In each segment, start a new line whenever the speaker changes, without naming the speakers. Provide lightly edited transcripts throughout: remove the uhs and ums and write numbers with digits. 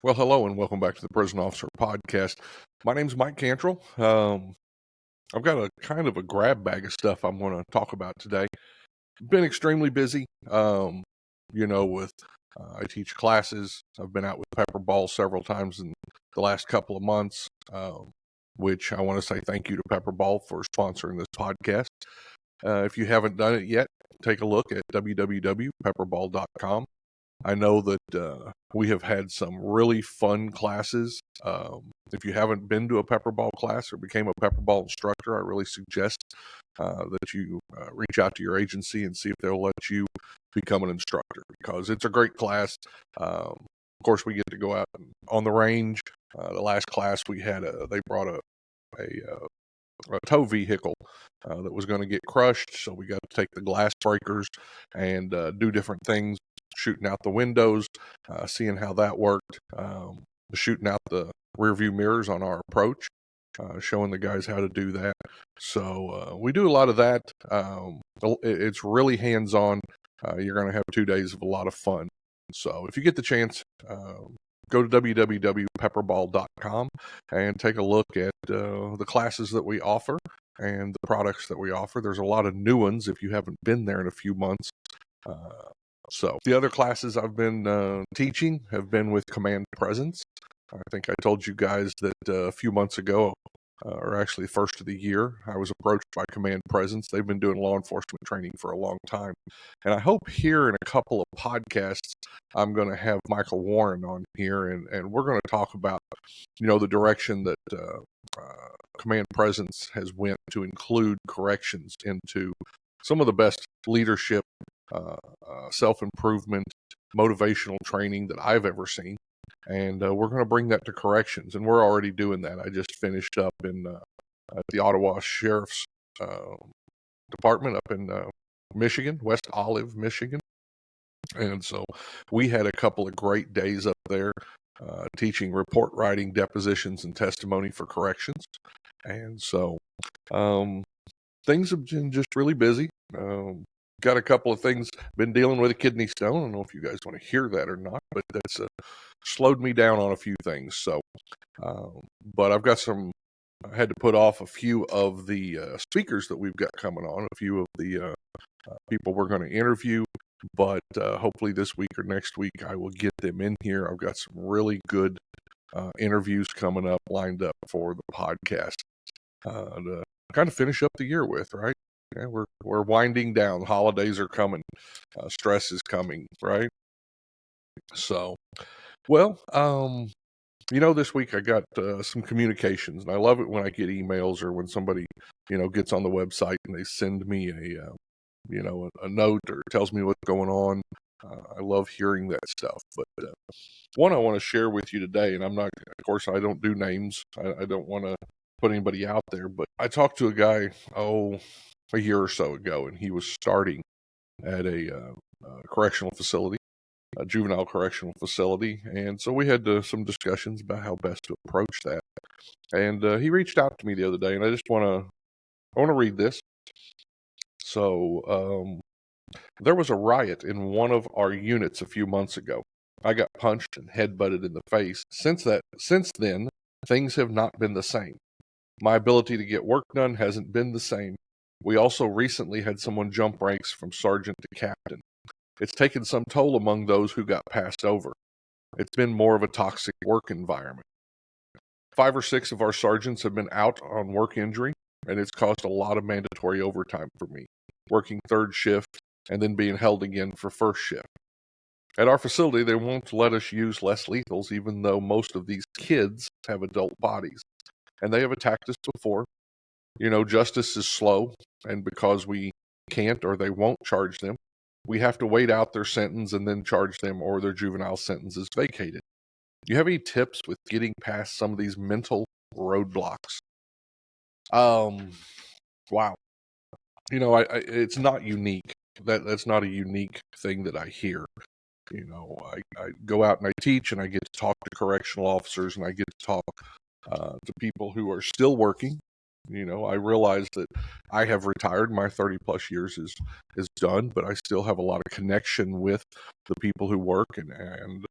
Well, hello and welcome back to the Prison Officer Podcast. My name's Mike Cantrell. I've got a kind of a grab bag of stuff I'm going to talk about today. Been extremely busy, with I teach classes. I've been out with PEPPERBALL several times in the last couple of months, which I want to say thank you to PEPPERBALL for sponsoring this podcast. If you haven't done it yet, take a look at www.pepperball.com. I know that we have had some really fun classes. If you haven't been to a PEPPERBALL class or became a PEPPERBALL instructor, I really suggest that you reach out to your agency and see if they'll let you become an instructor, because it's a great class. Of course, we get to go out on the range. The last class we had, they brought a tow vehicle that was going to get crushed, so we got to take the glass breakers and do different things, shooting out the windows, seeing how that worked, shooting out the rear view mirrors on our approach, showing the guys how to do that. So we do a lot of that. It's really hands-on. You're going to have 2 days of a lot of fun. So if you get the chance, go to www.pepperball.com and take a look at the classes that we offer and the products that we offer. There's a lot of new ones if you haven't been there in a few months. So the other classes I've been teaching have been with Command Presence. I think I told you guys that a few months ago, or actually first of the year, I was approached by Command Presence. They've been doing law enforcement training for a long time. And I hope here in a couple of podcasts, I'm going to have Michael Warren on here, and we're going to talk about, the direction that Command Presence has went to include corrections into some of the best leadership, self-improvement, motivational training that I've ever seen. And we're going to bring that to corrections, and we're already doing that. I just finished up in at the Ottawa Sheriff's Department up in Michigan, West Olive, Michigan. And so we had a couple of great days up there teaching report writing, depositions, and testimony for corrections. And so things have been just really busy. Got a couple of things, been dealing with a kidney stone. I don't know if you guys want to hear that or not, but that's slowed me down on a few things. So, but I've got I had to put off a few of the speakers that we've got coming on, a few of the people we're going to interview, but hopefully this week or next week I will get them in here. I've got some really good interviews coming up, lined up for the podcast to kind of finish up the year with, right? Yeah, we're winding down. Holidays are coming. Stress is coming, right? So, well, this week I got some communications, and I love it when I get emails or when somebody, gets on the website and they send me a note or tells me what's going on. I love hearing that stuff. But one I want to share with you today, and of course, I don't do names. I don't want to put anybody out there, but I talked to a guy, a year or so ago, and he was starting at a correctional facility, a juvenile correctional facility. And so we had some discussions about how best to approach that. And he reached out to me the other day, and I want to read this. So there was a riot in one of our units a few months ago. I got punched and headbutted in the face. Since then, things have not been the same. My ability to get work done hasn't been the same. We also recently had someone jump ranks from sergeant to captain. It's taken some toll among those who got passed over. It's been more of a toxic work environment. 5 or 6 of our sergeants have been out on work injury, and it's caused a lot of mandatory overtime for me, working third shift and then being held again for first shift. At our facility, they won't let us use less lethals, even though most of these kids have adult bodies. And they have attacked us before. Justice is slow, and because we can't or they won't charge them, we have to wait out their sentence and then charge them, or their juvenile sentence is vacated. Do you have any tips with getting past some of these mental roadblocks? Wow. It's not unique. That's not a unique thing that I hear. I go out and I teach, and I get to talk to correctional officers, and I get to talk to people who are still working. I realize that I have retired. My 30 plus years is done, but I still have a lot of connection with the people who work, and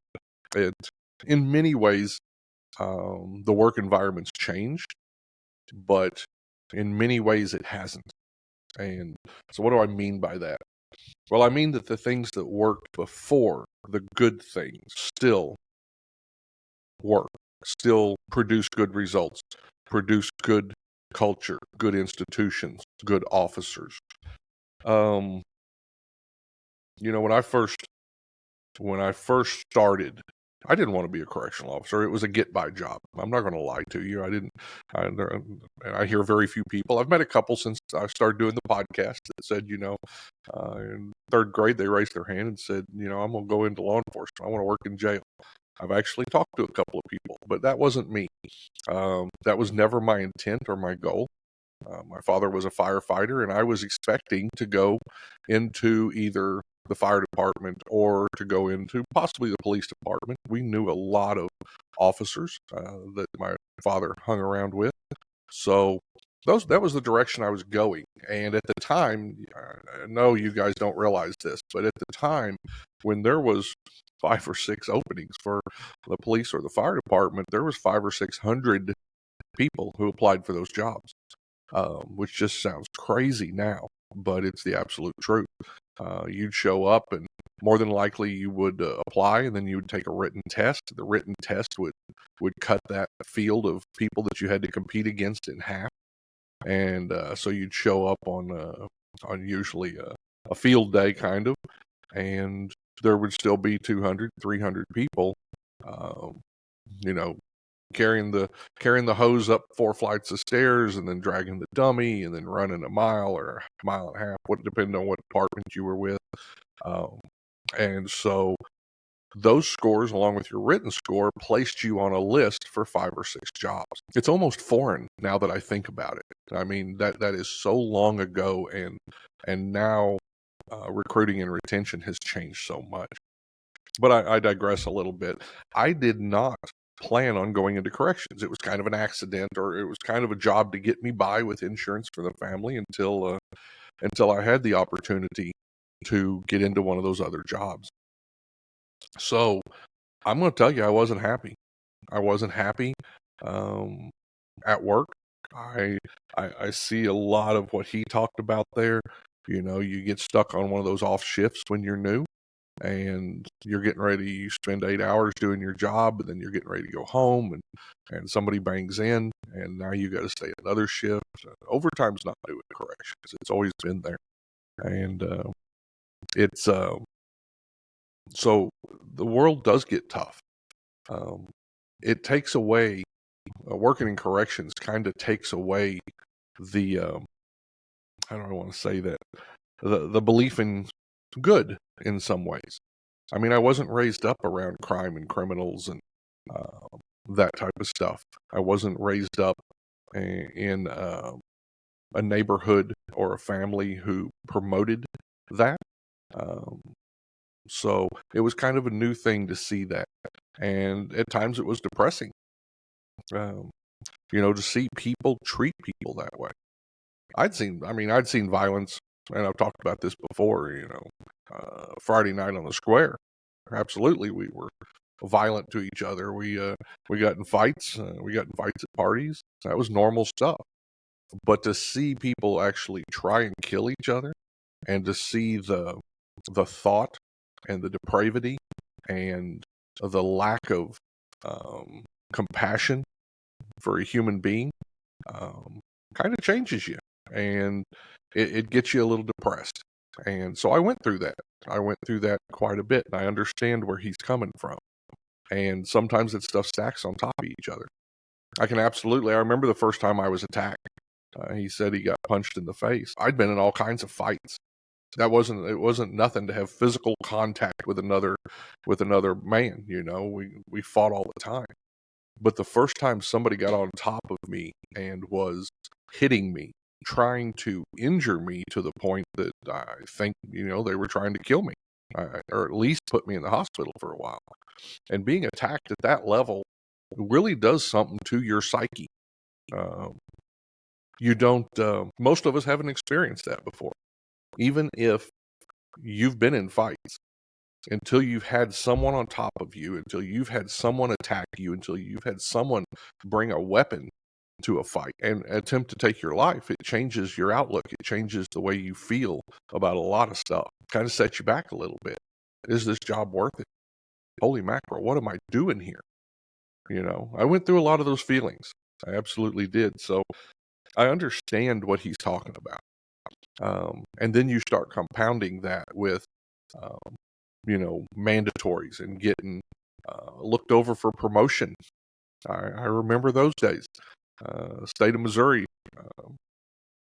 in many ways, the work environment's changed, but in many ways it hasn't. And so what do I mean by that? Well, I mean that the things that worked before, the good things, still work, still produce good results, produce good culture, good institutions, good officers. Um, when I first started, I didn't want to be a correctional officer. It was a get-by job. I'm not going to lie to you. I didn't. I hear very few people. I've met a couple since I started doing the podcast that said, in third grade they raised their hand and said, I'm going to go into law enforcement. I want to work in jail. I've actually talked to a couple of people, but that wasn't me. That was never my intent or my goal. My father was a firefighter, and I was expecting to go into either the fire department or to go into possibly the police department. We knew a lot of officers that my father hung around with. So that was the direction I was going. And at the time, I know you guys don't realize this, but at the time when there was 5 or 6 openings for the police or the fire department, there was 500 or 600 people who applied for those jobs, which just sounds crazy now, but it's the absolute truth. You'd show up, and more than likely you would apply, and then you would take a written test. The written test would cut that field of people that you had to compete against in half, and so you'd show up on usually a field day kind of, and there would still be 200, 300 people, you know, carrying the hose up 4 flights of stairs, and then dragging the dummy, and then running a mile or a mile and a half, depending on what department you were with. And so those scores, along with your written score, placed you on a list for 5 or 6 jobs. It's almost foreign now that I think about it. I mean, that is so long ago, and now recruiting and retention has changed so much. But I digress a little bit. I did not plan on going into corrections. It was kind of an accident, or it was kind of a job to get me by with insurance for the family until I had the opportunity to get into one of those other jobs. So I'm going to tell you, I wasn't happy. I wasn't happy at work. I see a lot of what he talked about there. You get stuck on one of those off shifts when you're new, and you're getting ready. You spend 8 hours doing your job, and then you're getting ready to go home, and somebody bangs in, and now you got to stay another shift. Overtime's not new at corrections. It's always been there, and it's so the world does get tough. It takes away working in corrections. Kind of takes away the I don't want to say that the belief in good in some ways. I mean, I wasn't raised up around crime and criminals and that type of stuff. I wasn't raised up in a neighborhood or a family who promoted that. So it was kind of a new thing to see that. And at times it was depressing, to see people treat people that way. I'd seen violence, and I've talked about this before, Friday night on the square. Absolutely, we were violent to each other. We got in fights. We got in fights at parties. That was normal stuff. But to see people actually try and kill each other, and to see the thought and the depravity and the lack of compassion for a human being, kind of changes you, and it gets you a little depressed. And so I went through that. I went through that quite a bit, and I understand where he's coming from. And sometimes that stuff stacks on top of each other. I remember the first time I was attacked. He said he got punched in the face. I'd been in all kinds of fights. It wasn't nothing to have physical contact with another man. We fought all the time. But the first time somebody got on top of me and was hitting me, trying to injure me to the point that I think, they were trying to kill me, or at least put me in the hospital for a while. And being attacked at that level really does something to your psyche. Most of us haven't experienced that before. Even if you've been in fights, until you've had someone on top of you, until you've had someone attack you, until you've had someone bring a weapon to a fight and attempt to take your life. It changes your outlook. It changes the way you feel about a lot of stuff. Kind of sets you back a little bit. Is this job worth it? Holy mackerel, what am I doing here? I went through a lot of those feelings. I absolutely did. So I understand what he's talking about. And then you start compounding that with, mandatories and getting looked over for promotion. I remember those days. State of Missouri,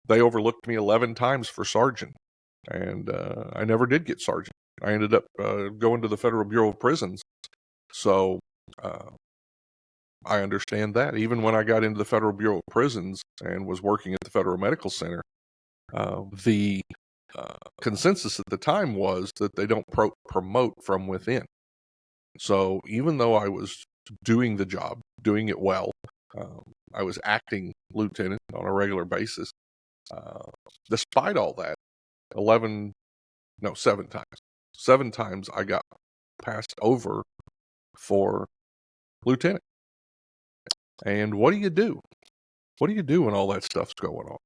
they overlooked me 11 times for sergeant, and I never did get sergeant. I ended up going to the Federal Bureau of Prisons. So I understand that. Even when I got into the Federal Bureau of Prisons and was working at the Federal Medical Center, the consensus at the time was that they don't promote from within. So even though I was doing the job, doing it well, I was acting lieutenant on a regular basis. Despite all that, 7 times. 7 times I got passed over for lieutenant. And what do you do? What do you do when all that stuff's going on?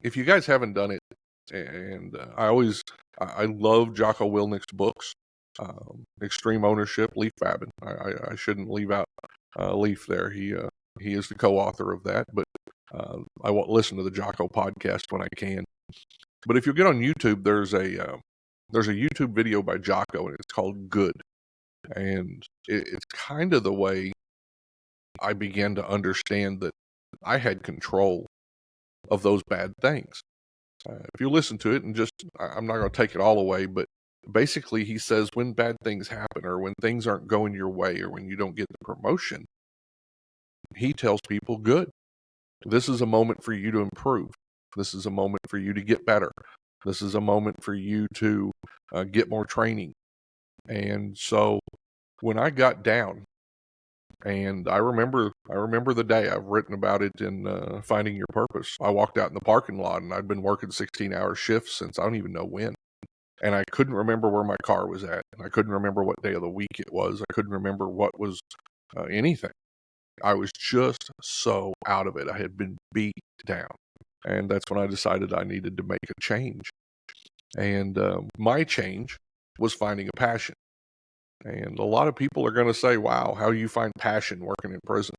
If you guys haven't done it, and I love Jocko Willnick's books, Extreme Ownership, Leaf Fabbin. I shouldn't leave out Leaf there. He is the co-author of that, but I won't listen to the Jocko podcast when I can. But if you get on YouTube, there's a YouTube video by Jocko, and it's called Good. And it's kind of the way I began to understand that I had control of those bad things. If you listen to it, and I'm not going to take it all away, but basically he says when bad things happen, or when things aren't going your way, or when you don't get the promotion, he tells people, good. This is a moment for you to improve. This is a moment for you to get better. This is a moment for you to get more training. And so when I got down, and I remember the day, I've written about it in Finding Your Purpose. I walked out in the parking lot, and I'd been working 16-hour shifts since I don't even know when. And I couldn't remember where my car was at. And I couldn't remember what day of the week it was. I couldn't remember what was anything. I was just so out of it. I had been beat down. And that's when I decided I needed to make a change. And my change was finding a passion. And a lot of people are going to say, wow, how do you find passion working in prison?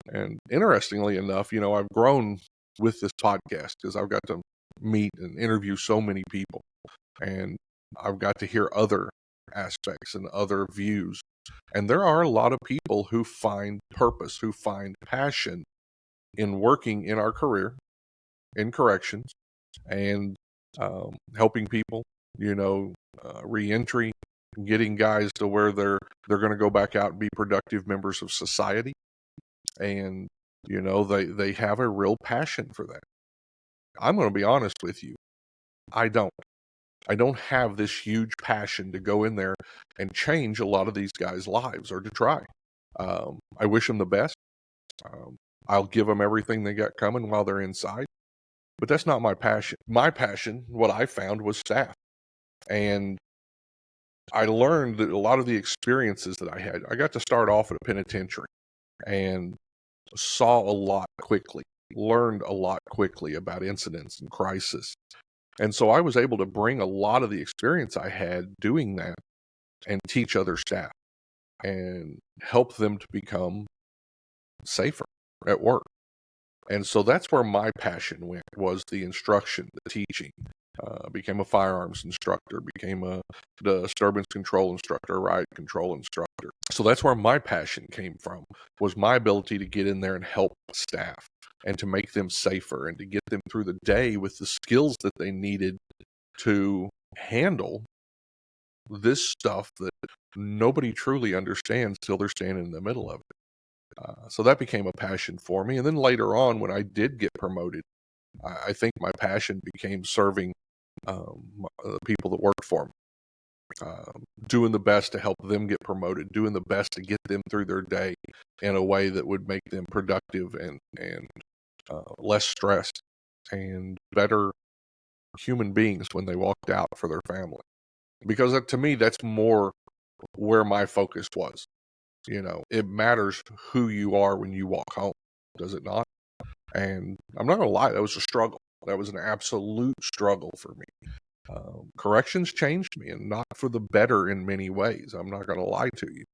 And interestingly enough, I've grown with this podcast because I've got to meet and interview so many people. And I've got to hear other aspects and other views. And there are a lot of people who find purpose, who find passion in working in our career, in corrections, and helping people, reentry, getting guys to where they're going to go back out and be productive members of society. And, they have a real passion for that. I'm going to be honest with you. I don't have this huge passion to go in there and change a lot of these guys' lives, or to try. I wish them the best. I'll give them everything they got coming while they're inside. But that's not my passion. My passion, what I found, was staff. And I learned that a lot of the experiences that I had, I got to start off at a penitentiary and saw a lot quickly, learned a lot quickly about incidents and crisis. And so I was able to bring a lot of the experience I had doing that and teach other staff and help them to become safer at work. And so that's where my passion went, was the instruction, the teaching. Became a firearms instructor, became a disturbance control instructor, riot control instructor. So that's where my passion came from, was my ability to get in there and help staff and to make them safer and to get them through the day with the skills that they needed to handle this stuff that nobody truly understands till they're standing in the middle of it. So that became a passion for me. And then later on, when I did get promoted, I think my passion became serving the people that worked for me, doing the best to help them get promoted, doing the best to get them through their day in a way that would make them productive and less stressed and better human beings when they walked out for their family. Because to me, that's more where my focus was. It matters who you are when you walk home, does it not? And I'm not going to lie, that was a struggle. That was an absolute struggle for me. Corrections changed me, and not for the better in many ways. I'm not going to lie to you.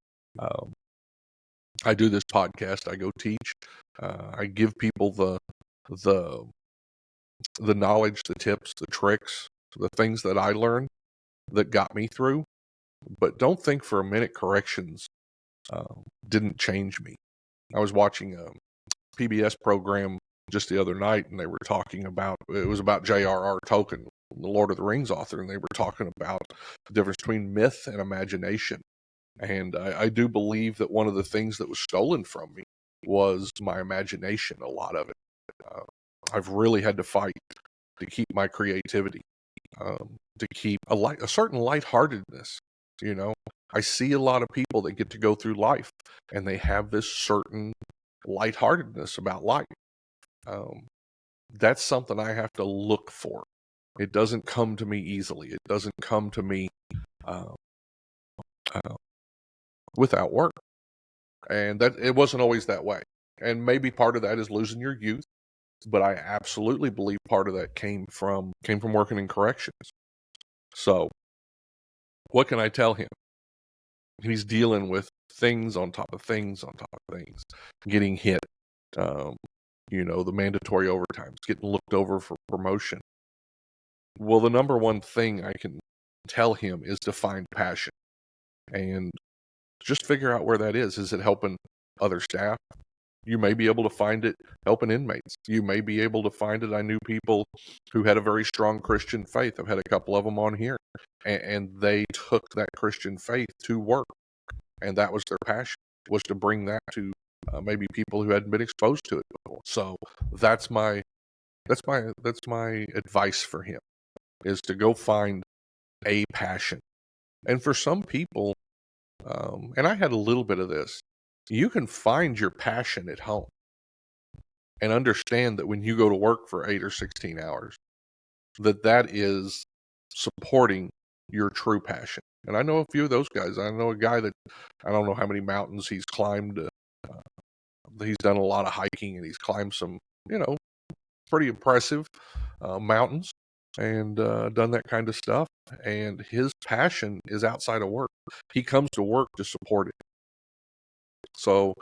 I do this podcast. I go teach. I give people the knowledge, the tips, the tricks, the things that I learned that got me through. But don't think for a minute corrections didn't change me. I was watching a PBS program just the other night, and they were talking about, it was about J.R.R. Tolkien, the Lord of the Rings author, and they were talking about the difference between myth and imagination. And I do believe that one of the things that was stolen from me was my imagination, a lot of it. I've really had to fight to keep my creativity, to keep a certain lightheartedness. I see a lot of people that get to go through life, and they have this certain lightheartedness about life. That's something I have to look for. It doesn't come to me easily. It doesn't come to me without work. And that it wasn't always that way. And maybe part of that is losing your youth, but I absolutely believe part of that came from working in corrections. So, what can I tell him? He's dealing with things on top of things on top of things, getting hit, the mandatory overtimes, getting looked over for promotion. Well, the number one thing I can tell him is to find passion and just figure out where that is. Is it helping other staff? You may be able to find it helping inmates. You may be able to find it. I knew people who had a very strong Christian faith. I've had a couple of them on here, and they took that Christian faith to work, and that was their passion, was to bring that to maybe people who hadn't been exposed to it before. So that's my advice for him, is to go find a passion. And for some people, and I had a little bit of this, you can find your passion at home and understand that when you go to work for 8 or 16 hours, that is supporting your true passion. And I know a few of those guys. I know a guy that, I don't know how many mountains he's climbed. He's done a lot of hiking, and he's climbed some, pretty impressive mountains, and done that kind of stuff. And his passion is outside of work. He comes to work to support it. So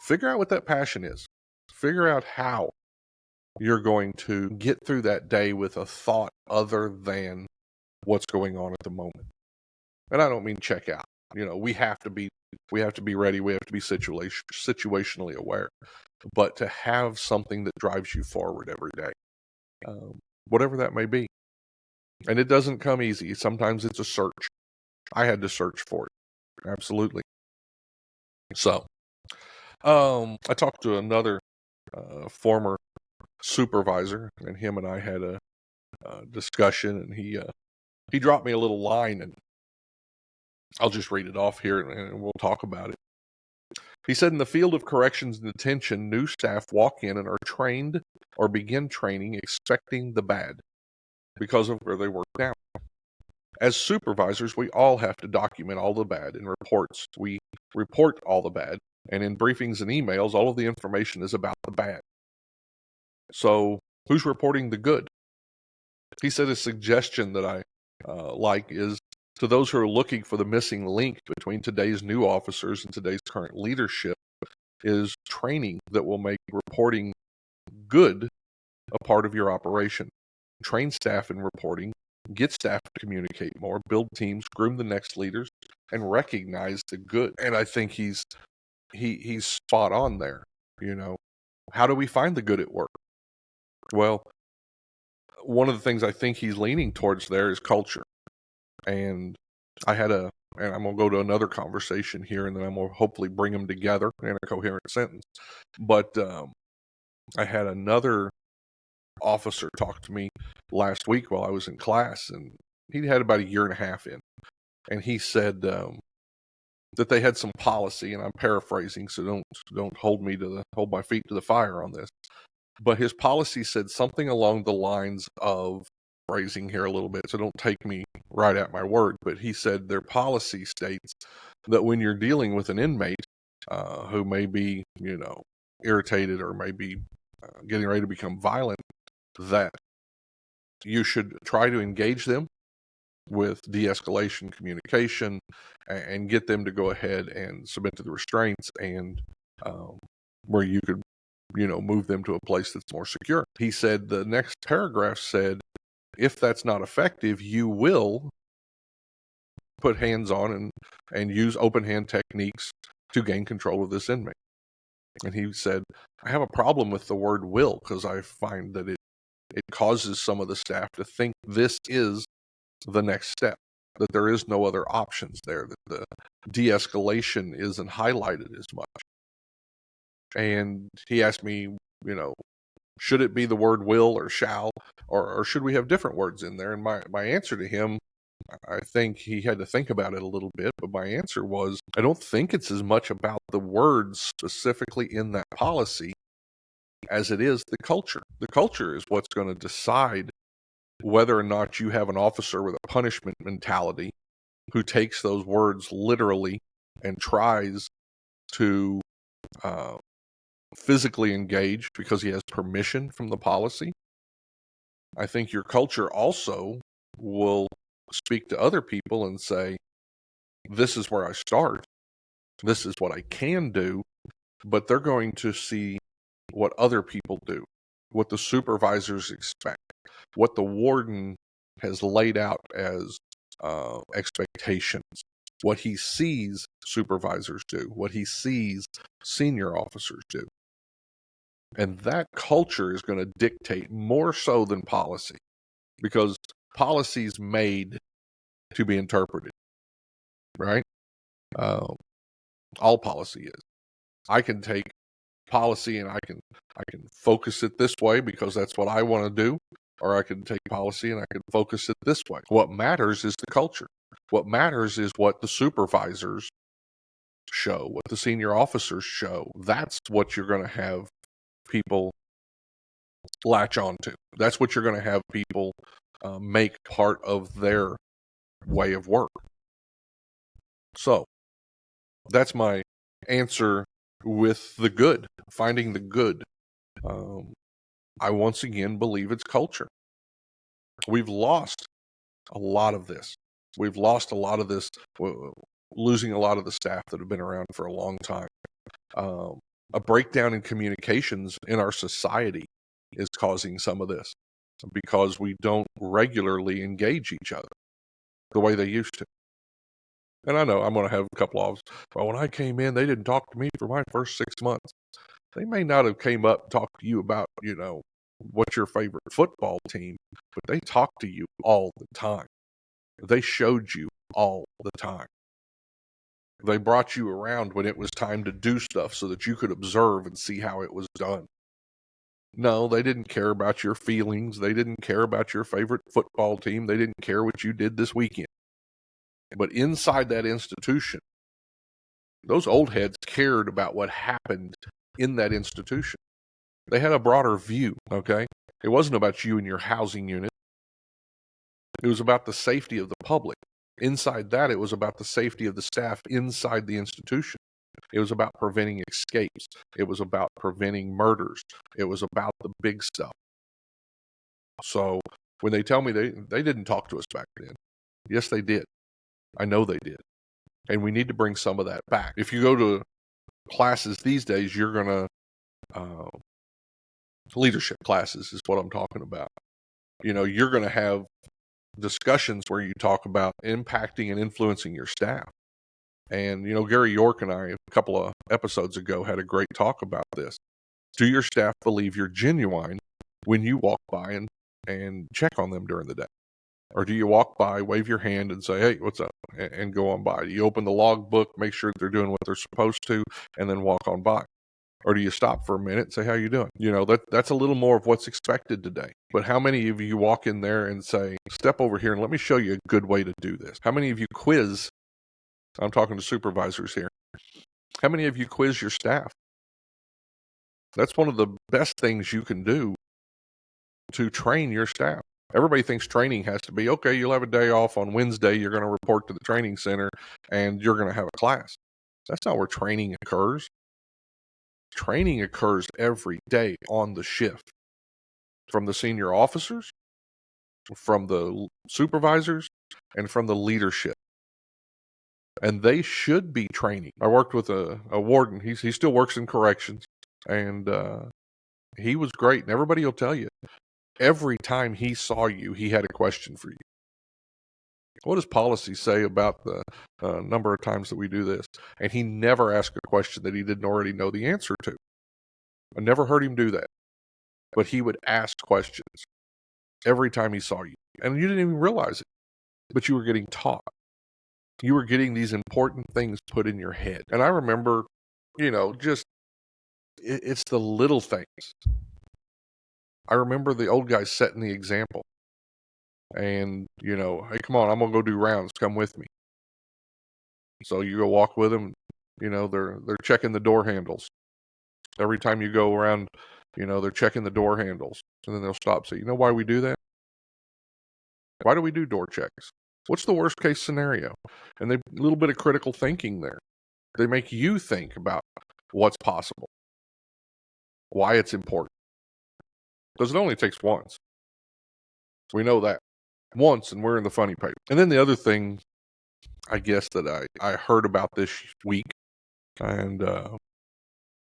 figure out what that passion is. Figure out how you're going to get through that day with a thought other than what's going on at the moment. And I don't mean check out. We have to be ready. We have to be situationally aware. But to have something that drives you forward every day, whatever that may be. And it doesn't come easy. Sometimes it's a search. I had to search for it. Absolutely. So, I talked to another former supervisor, and him and I had a discussion, and he dropped me a little line, and I'll just read it off here, and we'll talk about it. He said, in the field of corrections and detention, new staff walk in and are trained or begin training expecting the bad because of where they work now. As supervisors, we all have to document all the bad in reports. We report all the bad, and in briefings and emails, all of the information is about the bad. So, who's reporting the good? He said a suggestion that I like is, to those who are looking for the missing link between today's new officers and today's current leadership, is training that will make reporting good a part of your operation. Train staff in reporting, get staff to communicate more, build teams, groom the next leaders, and recognize the good. And I think he's spot on there. How do we find the good at work? Well, one of the things I think he's leaning towards there is culture. And and I'm going to go to another conversation here, and then I'm going to hopefully bring them together in a coherent sentence. But I had another officer talk to me last week while I was in class, and he had about 1.5 years in. And he said that they had some policy, and I'm paraphrasing, so don't hold my feet to the fire on this. But his policy said something along the lines of paraphrasing here a little bit, so don't take me right at my word, but he said their policy states that when you're dealing with an inmate who may be, irritated or may be getting ready to become violent, that you should try to engage them with de-escalation communication and get them to go ahead and submit to the restraints, and where you could, move them to a place that's more secure. He said the next paragraph said, if that's not effective, you will put hands on and use open hand techniques to gain control of this inmate. And he said, I have a problem with the word will, because I find that it causes some of the staff to think this is the next step, that there is no other options there, that the de-escalation isn't highlighted as much. And he asked me, should it be the word will or shall, or should we have different words in there? And my answer to him, I think he had to think about it a little bit, but my answer was, I don't think it's as much about the words specifically in that policy as it is the culture. The culture is what's going to decide whether or not you have an officer with a punishment mentality who takes those words literally and tries to physically engage because he has permission from the policy. I think your culture also will speak to other people and say, this is where I start, this is what I can do, but they're going to see what other people do, what the supervisors expect, what the warden has laid out as expectations, what he sees supervisors do, what he sees senior officers do. And that culture is going to dictate more so than policy, because policy is made to be interpreted, right? All policy is. I can take policy and I can focus it this way because that's what I want to do, or I can take policy and I can focus it this way. What matters is the culture. What matters is what the supervisors show, what the senior officers show. That's what you're going to have people latch on to. That's what you're going to have people make part of their way of work. So that's my answer with the good, finding the good. I once again believe it's culture. We've lost a lot of this. We've lost a lot of this, losing a lot of the staff that have been around for a long time. A breakdown in communications in our society is causing some of this because we don't regularly engage each other the way they used to. And I know I'm going to have a couple of, well, when I came in, they didn't talk to me for my first 6 months. They may not have came up and talked to you about, what's your favorite football team, but they talked to you all the time. They showed you all the time. They brought you around when it was time to do stuff so that you could observe and see how it was done. No, they didn't care about your feelings. They didn't care about your favorite football team. They didn't care what you did this weekend. But inside that institution, those old heads cared about what happened in that institution. They had a broader view, okay? It wasn't about you and your housing unit. It was about the safety of the public. Inside that, it was about the safety of the staff inside the institution. It was about preventing escapes. It was about preventing murders. It was about the big stuff. So when they tell me they didn't talk to us back then, yes, they did. I know they did. And we need to bring some of that back. If you go to classes these days, you're going to, leadership classes is what I'm talking about. You're going to have discussions where you talk about impacting and influencing your staff. And, Gary York and I, a couple of episodes ago, had a great talk about this. Do your staff believe you're genuine when you walk by and check on them during the day? Or do you walk by, wave your hand, and say, hey, what's up, and go on by? Do you open the logbook, make sure they're doing what they're supposed to, and then walk on by? Or do you stop for a minute and say, how you doing? That's a little more of what's expected today. But how many of you walk in there and say, step over here and let me show you a good way to do this? How many of you quiz? I'm talking to supervisors here. How many of you quiz your staff? That's one of the best things you can do to train your staff. Everybody thinks training has to be, okay, you'll have a day off on Wednesday, you're going to report to the training center, and you're going to have a class. That's not where training occurs. Training occurs every day on the shift, from the senior officers, from the supervisors, and from the leadership. And they should be training. I worked with a warden. He still works in corrections, and he was great. And everybody will tell you, every time he saw you, he had a question for you. What does policy say about the number of times that we do this? And he never asked a question that he didn't already know the answer to. I never heard him do that. But he would ask questions every time he saw you. And you didn't even realize it. But you were getting taught. You were getting these important things put in your head. And I remember, just it's the little things. I remember the old guys setting the example. And, hey, come on, I'm going to go do rounds. Come with me. So you go walk with them. They're checking the door handles. Every time you go around, they're checking the door handles. And then they'll stop and say, you know why we do that? Why do we do door checks? What's the worst case scenario? And a little bit of critical thinking there. They make you think about what's possible, why it's important. Because it only takes once. We know that. Once, and we're in the funny paper. And then the other thing, I guess, that I heard about this week and that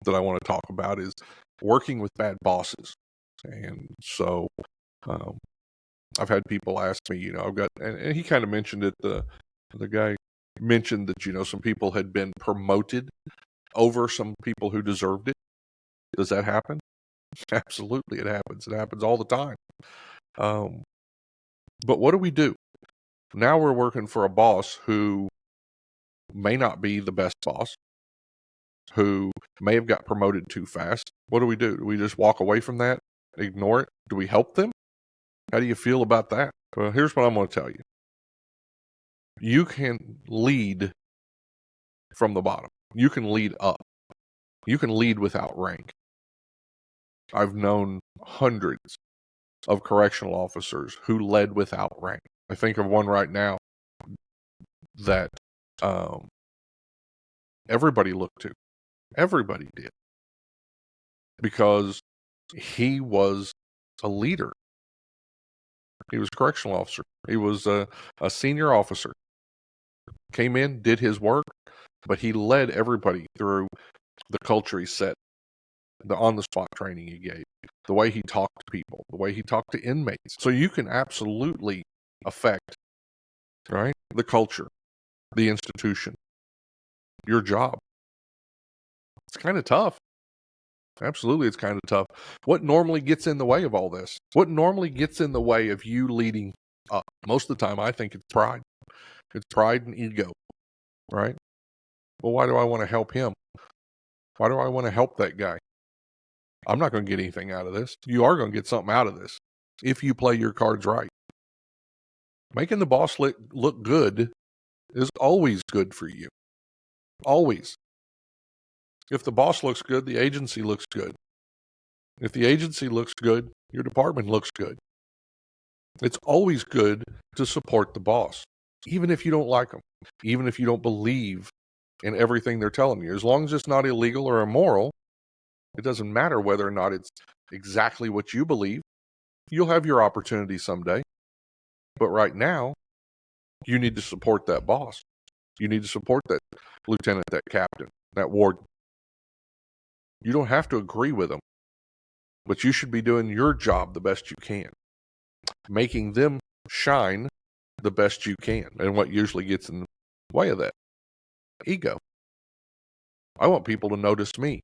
I want to talk about is working with bad bosses. And so I've had people ask me, I've got, and he kind of mentioned it, the guy mentioned that, some people had been promoted over some people who deserved it. Does that happen? Absolutely, it happens. It happens all the time. But what do we do? Now we're working for a boss who may not be the best boss, who may have got promoted too fast. What do? Do we just walk away from that, ignore it? Do we help them? How do you feel about that? Well, here's what I'm going to tell you. You can lead from the bottom. You can lead up. You can lead without rank. I've known hundreds of correctional officers who led without rank. I think of one right now that everybody looked to. Everybody did. Because he was a leader. He was a correctional officer. He was a senior officer. Came in, did his work, but he led everybody through the culture he set, the on-the-spot training he gave, the way he talked to people, the way he talked to inmates. So you can absolutely affect, right, the culture, the institution, your job. It's kind of tough. Absolutely, it's kind of tough. What normally gets in the way of all this? What normally gets in the way of you leading up? Most of the time, I think it's pride. It's pride and ego, right? Well, why do I want to help him? Why do I want to help that guy? I'm not going to get anything out of this. You are going to get something out of this if you play your cards right. Making the boss look good is always good for you. Always. If the boss looks good, the agency looks good. If the agency looks good, your department looks good. It's always good to support the boss, even if you don't like them, even if you don't believe in everything they're telling you. As long as it's not illegal or immoral, it doesn't matter whether or not it's exactly what you believe. You'll have your opportunity someday. But right now, you need to support that boss. You need to support that lieutenant, that captain, that warden. You don't have to agree with them, but you should be doing your job the best you can, making them shine the best you can. And what usually gets in the way of that? Ego. I want people to notice me.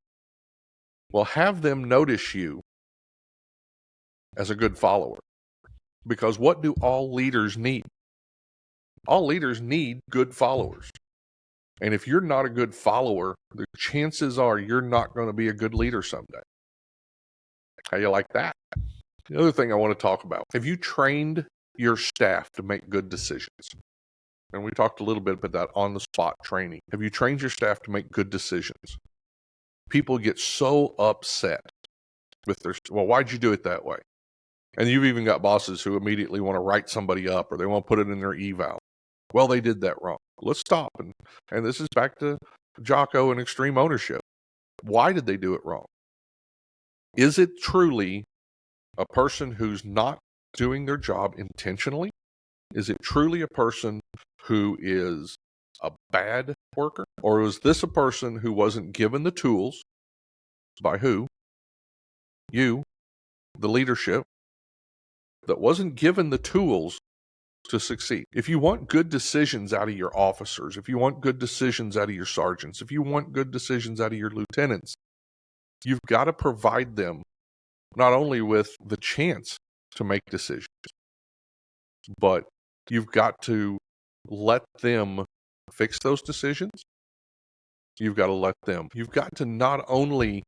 Well, have them notice you as a good follower. Because what do all leaders need? All leaders need good followers. And if you're not a good follower, the chances are you're not going to be a good leader someday. How you like that? The other thing I want to talk about, have you trained your staff to make good decisions? And we talked a little bit about that on-the-spot training. Have you trained your staff to make good decisions? People get so upset with well, why'd you do it that way? And you've even got bosses who immediately want to write somebody up or they want to put it in their eval. Well, they did that wrong. Let's stop. And this is back to Jocko and extreme ownership. Why did they do it wrong? Is it truly a person who's not doing their job intentionally? Is it truly a person who is a bad worker? Or is this a person who wasn't given the tools by who? You, the leadership, that wasn't given the tools to succeed. If you want good decisions out of your officers, if you want good decisions out of your sergeants, if you want good decisions out of your lieutenants, you've got to provide them not only with the chance to make decisions, but you've got to let them fix those decisions. You've got to not only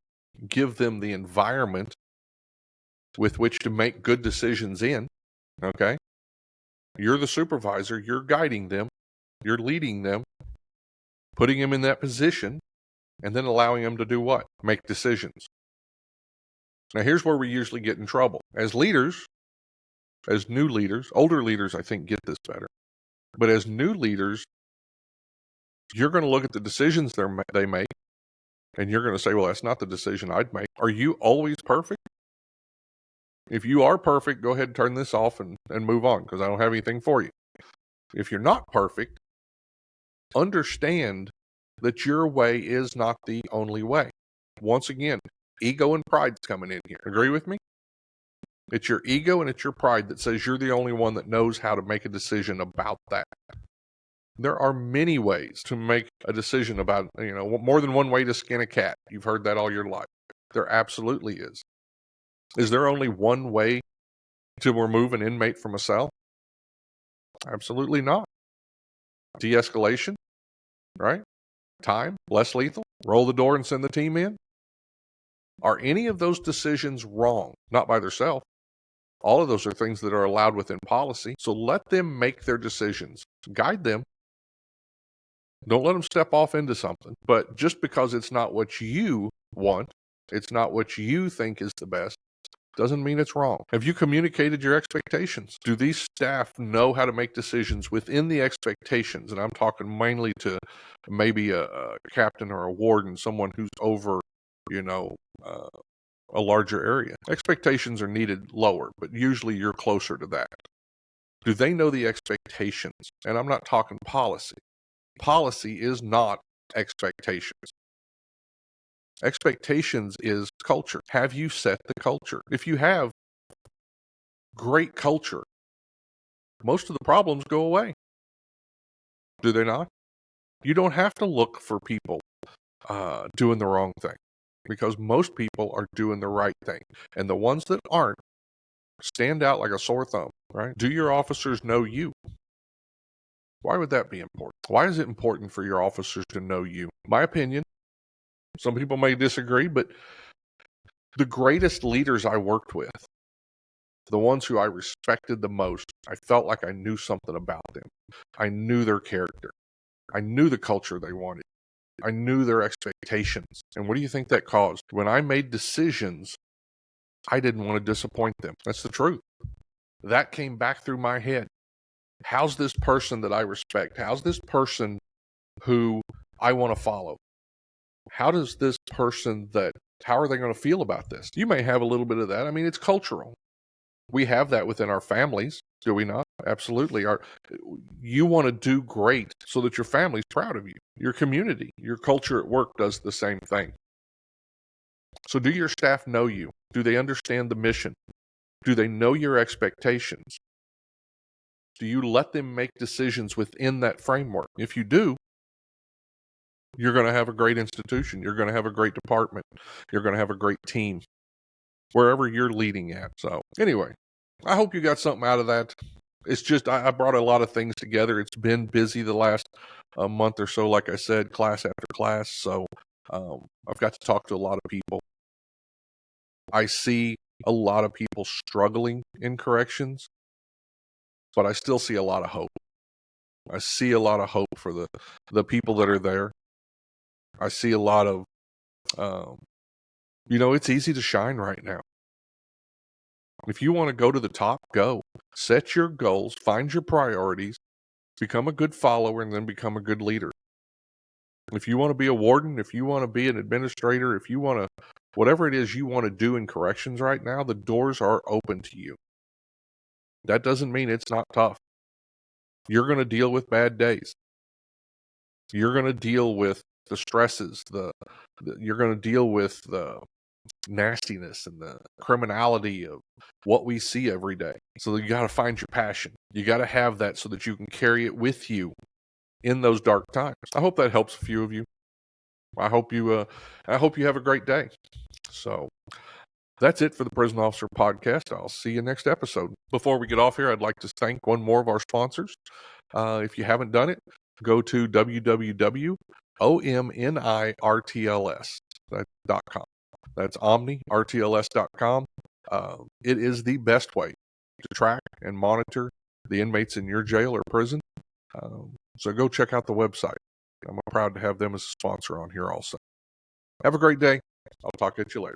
give them the environment with which to make good decisions in, okay? You're the supervisor, you're guiding them, you're leading them, putting them in that position, and then allowing them to do what? Make decisions. Now, here's where we usually get in trouble. As leaders, as new leaders, older leaders, I think, get this better. But as new leaders, you're going to look at the decisions they make, and you're going to say, well, that's not the decision I'd make. Are you always perfect? If you are perfect, go ahead and turn this off and move on, because I don't have anything for you. If you're not perfect, understand that your way is not the only way. Once again, ego and pride's coming in here. Agree with me? It's your ego and it's your pride that says you're the only one that knows how to make a decision about that. There are many ways to make a decision about, more than one way to skin a cat. You've heard that all your life. There absolutely is. Is there only one way to remove an inmate from a cell? Absolutely not. De-escalation, right? Time, less lethal, roll the door and send the team in. Are any of those decisions wrong? Not by themselves. All of those are things that are allowed within policy. So let them make their decisions. Guide them. Don't let them step off into something. But just because it's not what you want, it's not what you think is the best, doesn't mean it's wrong. Have you communicated your expectations? Do these staff know how to make decisions within the expectations? And I'm talking mainly to maybe a captain or a warden, someone who's over, a larger area. Expectations are needed lower, but usually you're closer to that. Do they know the expectations? And I'm not talking policy. Policy is not expectations. Expectations is culture. Have you set the culture? If you have great culture, most of the problems go away. Do they not? You don't have to look for people doing the wrong thing, because most people are doing the right thing. And the ones that aren't stand out like a sore thumb, right? Do your officers know you? Why would that be important? Why is it important for your officers to know you? My opinion, some people may disagree, but the greatest leaders I worked with, the ones who I respected the most, I felt like I knew something about them. I knew their character. I knew the culture they wanted. I knew their expectations. And what do you think that caused? When I made decisions, I didn't want to disappoint them. That's the truth. That came back through my head. How's this person that I respect? How's this person who I want to follow? How are they going to feel about this? You may have a little bit of that. I mean, it's cultural. We have that within our families, do we not? Absolutely. You want to do great so that your family's proud of you. Your community, your culture at work does the same thing. So do your staff know you? Do they understand the mission? Do they know your expectations? Do you let them make decisions within that framework? If you do, you're going to have a great institution. You're going to have a great department. You're going to have a great team wherever you're leading at. So anyway, I hope you got something out of that. It's just, I brought a lot of things together. It's been busy the last month or so, like I said, class after class. So I've got to talk to a lot of people. I see a lot of people struggling in corrections, but I still see a lot of hope. I see a lot of hope for the people that are there. I see a lot of, it's easy to shine right now. If you want to go to the top, go. Set your goals, find your priorities, become a good follower, and then become a good leader. If you want to be a warden, if you want to be an administrator, if you want to, whatever it is you want to do in corrections right now, the doors are open to you. That doesn't mean it's not tough. You're going to deal with bad days. You're going to deal with the stresses. You're going to deal with the nastiness and the criminality of what we see every day. So you got to find your passion. You got to have that so that you can carry it with you in those dark times. I hope that helps a few of you. I hope you have a great day. So that's it for the Prison Officer Podcast. I'll see you next episode. Before we get off here, I'd like to thank one more of our sponsors. If you haven't done it, go to www.omnirtls.com. That's omnirtls.com. It is the best way to track and monitor the inmates in your jail or prison. So go check out the website. I'm proud to have them as a sponsor on here also. Have a great day. I'll talk to you later.